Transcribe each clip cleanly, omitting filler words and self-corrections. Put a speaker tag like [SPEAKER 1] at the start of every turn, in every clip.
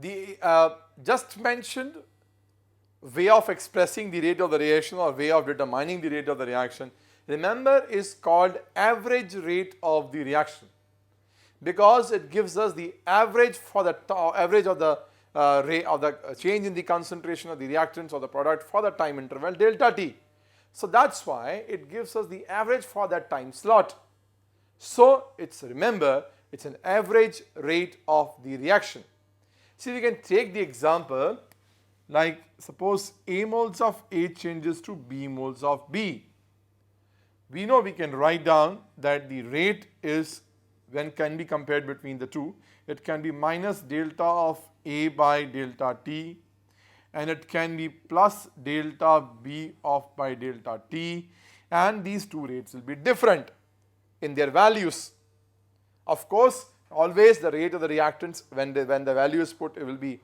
[SPEAKER 1] The just mentioned way of expressing the rate of the reaction or way of determining the rate of the reaction, remember, is called average rate of the reaction, because it gives us the average for the average of the rate of the change in the concentration of the reactants or the product for the time interval delta t. So that's why it gives us the average for that time slot. So it's, remember, it's an average rate of the reaction. See, we can take the example like suppose A moles of A changes to B moles of B. We know we can write down that the rate is, when can be compared between the two, it can be minus delta of A by delta T, and it can be plus delta B of by delta T, and these two rates will be different in their values. Of course, always the rate of the reactants when the value is put, it will be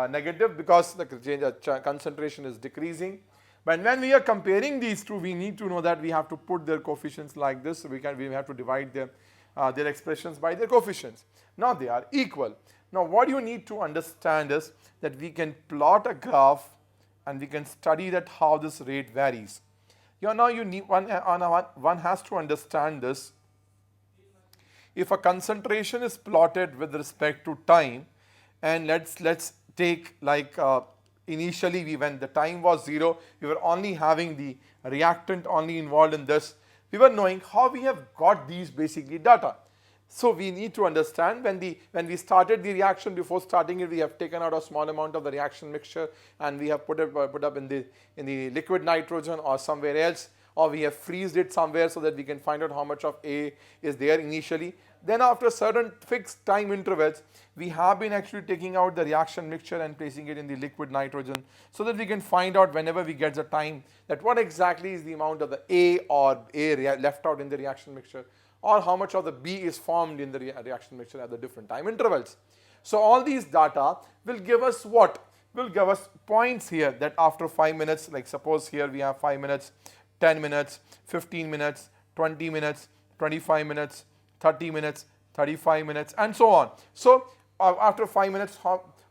[SPEAKER 1] negative because the concentration is decreasing. But when we are comparing these two, we need to know that we have to put their coefficients like this. So we have to divide their expressions by their coefficients. Now they are equal. Now what you need to understand is that we can plot a graph and we can study that how this rate varies. Now you need one has to understand this. If a concentration is plotted with respect to time, and let's take like initially when the time was 0, we were only having the reactant only involved in this. We were knowing how we have got these basically data. So we need to understand when we started the reaction, before starting it, we have taken out a small amount of the reaction mixture and we have put up in the liquid nitrogen or somewhere else, or we have freezed it somewhere so that we can find out how much of A is there initially. Then after certain fixed time intervals, we have been actually taking out the reaction mixture and placing it in the liquid nitrogen so that we can find out whenever we get the time that what exactly is the amount of the A or A left out in the reaction mixture, or how much of the B is formed in the reaction mixture at the different time intervals. So all these data will give us what? Will give us points here that after 5 minutes, like suppose here we have 5 minutes, 10 minutes, 15 minutes, 20 minutes, 25 minutes, 30 minutes, 35 minutes, and so on. So after 5 minutes,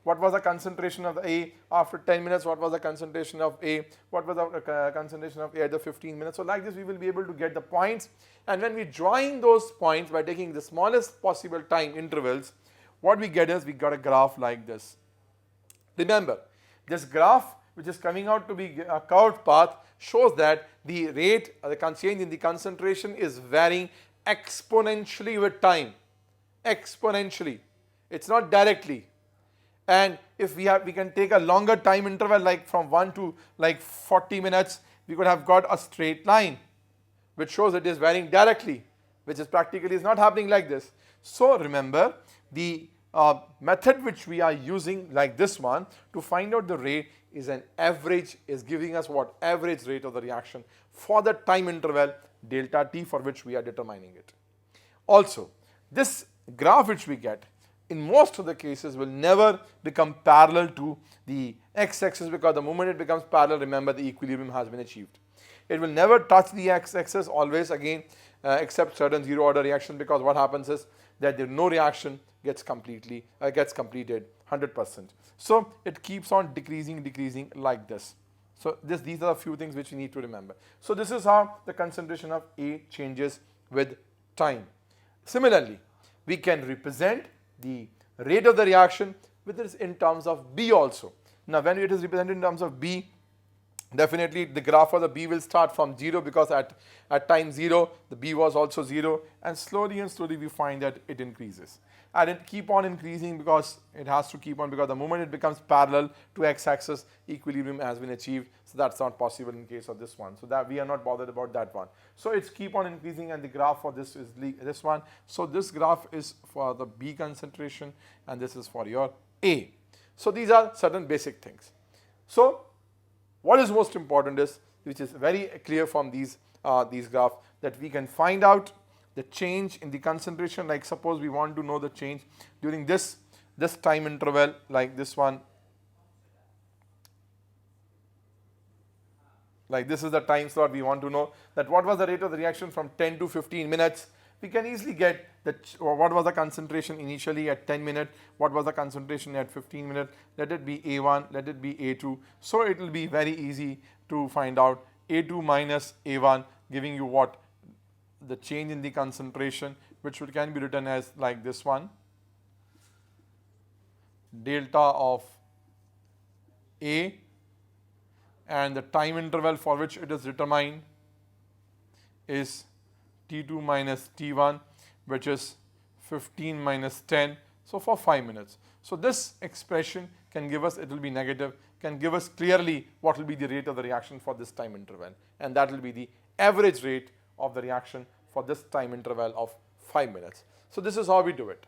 [SPEAKER 1] what was the concentration of the A? After 10 minutes, what was the concentration of A? What was the concentration of A at the 15 minutes? So like this, we will be able to get the points. And when we drawing those points by taking the smallest possible time intervals, what we get is we got a graph like this. Remember, this graph, which is coming out to be a curved path, shows that the rate, the change in the concentration is varying exponentially with time. Exponentially. It's not directly. And if we can take a longer time interval, like from 1 to like 40 minutes, we could have got a straight line, which shows it is varying directly, which is practically is not happening like this. So remember, the method which we are using, like this one, to find out the rate is an average, is giving us what? Average rate of the reaction for the time interval delta t for which we are determining it. Also, this graph which we get in most of the cases will never become parallel to the x-axis, because the moment it becomes parallel, remember, the equilibrium has been achieved. It will never touch the x-axis always again, except certain zero order reaction, because what happens is that there no reaction gets completed 100%. So it keeps on decreasing like this. So these are a few things which you need to remember. So this is how the concentration of A changes with time. Similarly, we can represent the rate of the reaction with this in terms of B also. Now when it is represented in terms of B, definitely the graph of the B will start from 0, because at time 0 the B was also 0, and slowly we find that it increases. And it keep on increasing because it has to keep on, because the moment it becomes parallel to x-axis, equilibrium has been achieved. So that's not possible in case of this one. So that we are not bothered about that one. So it's keep on increasing, and the graph for this is this one. So this graph is for the B concentration and this is for your A. So these are certain basic things. So what is most important is, which is very clear from these graphs, that we can find out the change in the concentration. Like suppose we want to know the change during this time interval, like this one. Like this is the time slot we want to know that what was the rate of the reaction from 10 to 15 minutes, we can easily get what was the concentration initially at 10 minutes, what was the concentration at 15 minutes, let it be A1, let it be A2. So it will be very easy to find out A2 minus A1 giving you what? The change in the concentration, which can be written as like this one, delta of A, and the time interval for which it is determined is T2 minus T1, which is 15 minus 10, so for 5 minutes. So this expression can give us, it will be negative, can give us clearly what will be the rate of the reaction for this time interval, and that will be the average rate of the reaction for this time interval of 5 minutes. So this is how we do it.